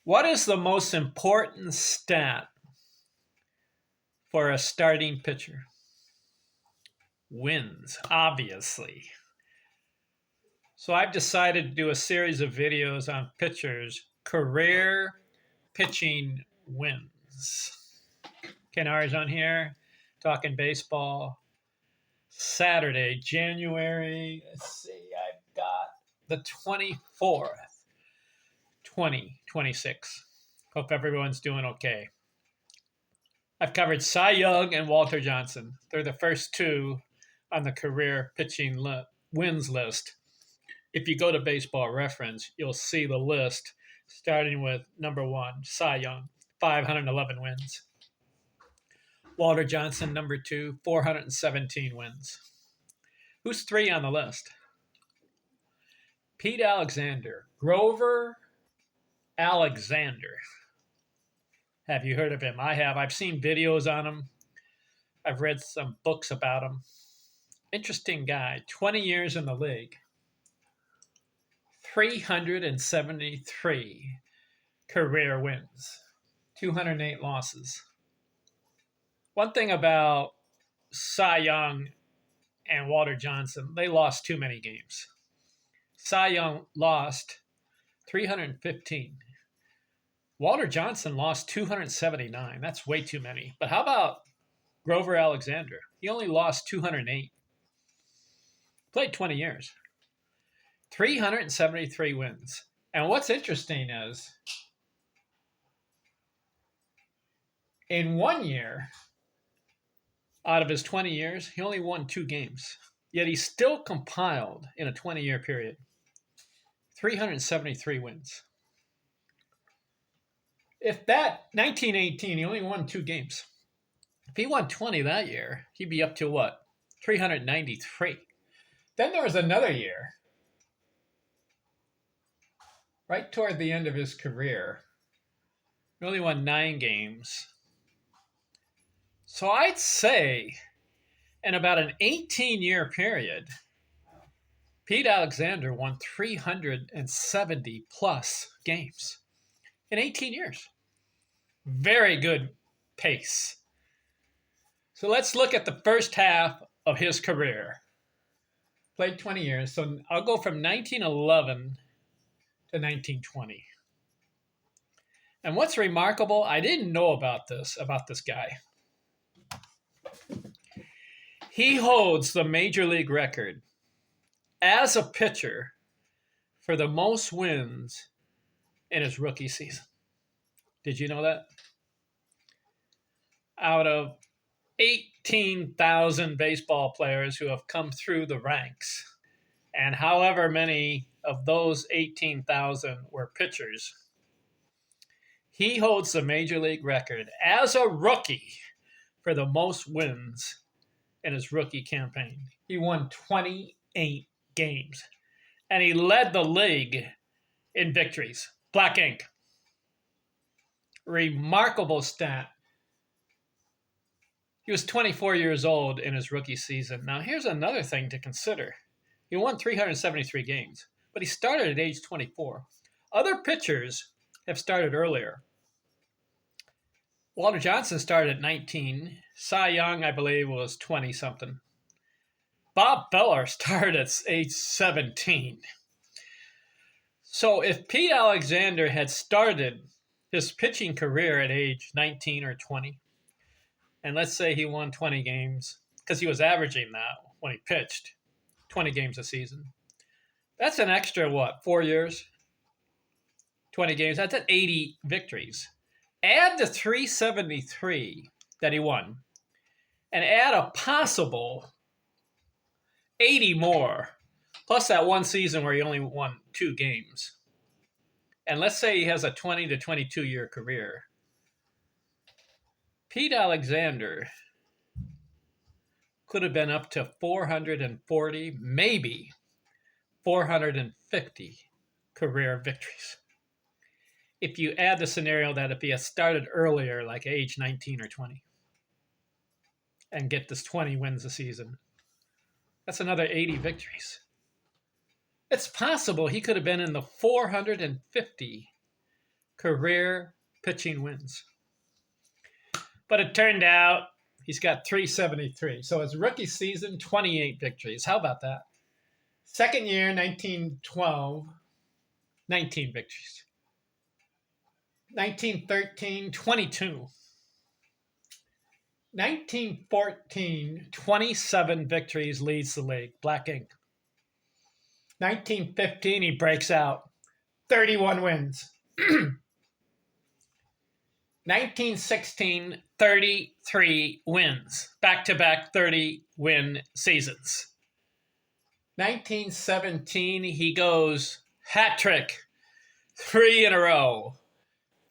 What is the most important stat for a starting pitcher? Wins, obviously. So I've decided to do a series of videos on pitchers' career pitching wins. Ken R's on here, talking baseball. Saturday, January, let's see, I've got the 24th, 2026. Hope everyone's doing okay. I've covered Cy Young and Walter Johnson. They're the first two on the career pitching wins list. If you go to Baseball Reference, you'll see the list starting with number one, Cy Young, 511 wins. Walter Johnson, number two, 417 wins. Who's three on the list? Pete Alexander, Grover Alexander. Have you heard of him? I have. I've seen videos on him. I've read some books about him. Interesting guy, 20 years in the league. 373 career wins, 208 losses. One thing about Cy Young and Walter Johnson, they lost too many games. Cy Young lost 315. Walter Johnson lost 279. That's way too many. But how about Grover Alexander? He only lost 208. Played 20 years. 373 wins. And what's interesting is, in 1 year, out of his 20 years, he only won 2 games. Yet he still compiled, in a 20-year period, 373 wins. If that 1918, he only won 2 games. If he won 20 that year, he'd be up to what? 393. Then there was another year, right toward the end of his career. He only won 9 games. So I'd say in about an 18-year period, Pete Alexander won 370 plus games in 18 years. Very good pace. So let's look at the first half of his career. Played 20 years, so I'll go from 1911 to 1920. And what's remarkable, I didn't know about this guy. He holds the major league record as a pitcher for the most wins in his rookie season. Did you know that? Out of 18,000 baseball players who have come through the ranks, and however many of those 18,000 were pitchers, he holds the major league record as a rookie for the most wins in his rookie campaign. He won 28 games, and he led the league in victories. Black ink. Remarkable stat. He was 24 years old in his rookie season. Now, here's another thing to consider. He won 373 games, but he started at age 24. Other pitchers have started earlier. Walter Johnson started at 19. Cy Young, I believe, was 20-something. Bob Feller started at age 17. So if Pete Alexander had started his pitching career at age 19 or 20, and let's say he won 20 games, because he was averaging that when he pitched, 20 games a season. That's an extra, 4 years? 20 games, that's at 80 victories. Add the 373 that he won, and add a possible 80 more, plus that one season where he only won 2 games. And let's say he has a 20 to 22 year career. Pete Alexander could have been up to 440, maybe 450 career victories. If you add the scenario that if he had started earlier, like age 19 or 20, and get this 20 wins a season, that's another 80 victories. It's possible he could have been in the 450 career pitching wins. But it turned out he's got 373. So his rookie season, 28 victories. How about that? Second year, 1912, 19 victories. 1913, 22. 1914, 27 victories, leads the league. Black ink. 1915, he breaks out. 31 wins. 1916, 33 wins. Back-to-back 30-win seasons. 1917, he goes hat trick. 3 in a row.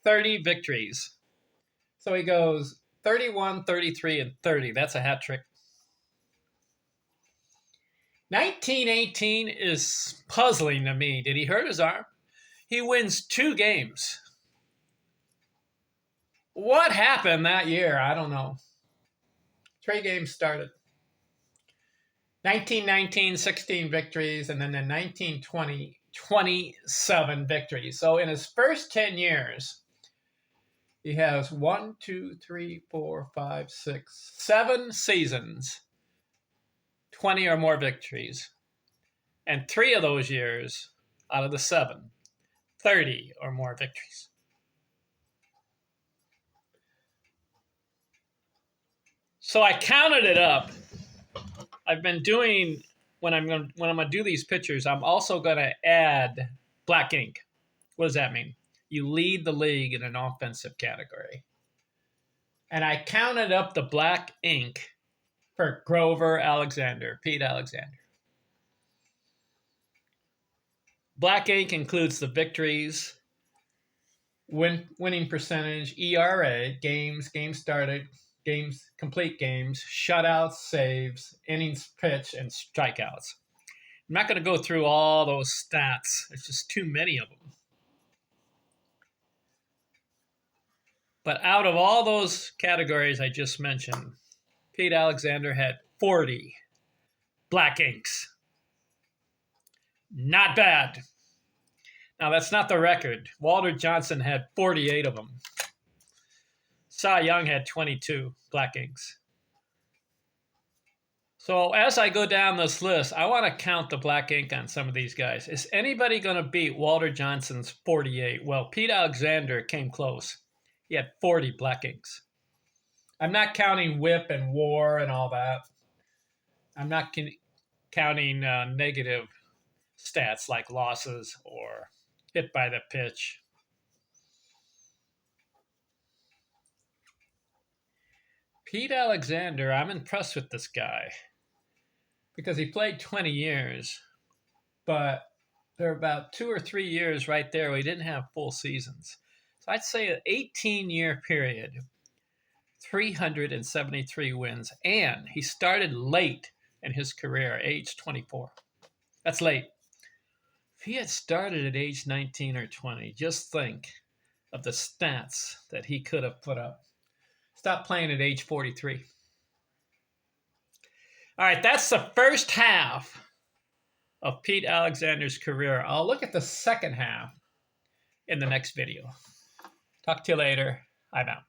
30 victories. So he goes 31, 33, and 30. That's a hat trick. 1918 is puzzling to me. Did he hurt his arm? He wins 2 games. What happened that year? I don't know. 3 games started. 1919, 16 victories, and then in 1920, 27 victories. So in his first 10 years, he has 1, 2, 3, 4, 5, 6, 7 seasons, 20 or more victories. And 3 of those years, out of the 7, 30 or more victories. So I counted it up. I've been doing, when I'm gonna do these pictures, I'm also gonna add black ink. What does that mean? You lead the league in an offensive category. And I counted up the black ink for Grover Alexander, Pete Alexander. Black ink includes the victories, winning percentage, ERA, games started, games, complete games, shutouts, saves, innings pitched, and strikeouts. I'm not going to go through all those stats. There's just too many of them. But out of all those categories I just mentioned, Pete Alexander had 40 black inks. Not bad. Now, that's not the record. Walter Johnson had 48 of them. Cy Young had 22 black inks. So as I go down this list, I want to count the black ink on some of these guys. Is anybody going to beat Walter Johnson's 48? Well, Pete Alexander came close. He had 40 black inks. I'm not counting whip and WAR and all that. I'm not counting negative stats like losses or hit by the pitch. Pete Alexander, I'm impressed with this guy because he played 20 years, but there are about 2 or 3 years right there where he didn't have full seasons. So I'd say an 18-year period, 373 wins, and he started late in his career, age 24. That's late. If he had started at age 19 or 20, just think of the stats that he could have put up. Stop playing at age 43. All right, that's the first half of Pete Alexander's career. I'll look at the second half in the next video. Talk to you later. I'm out.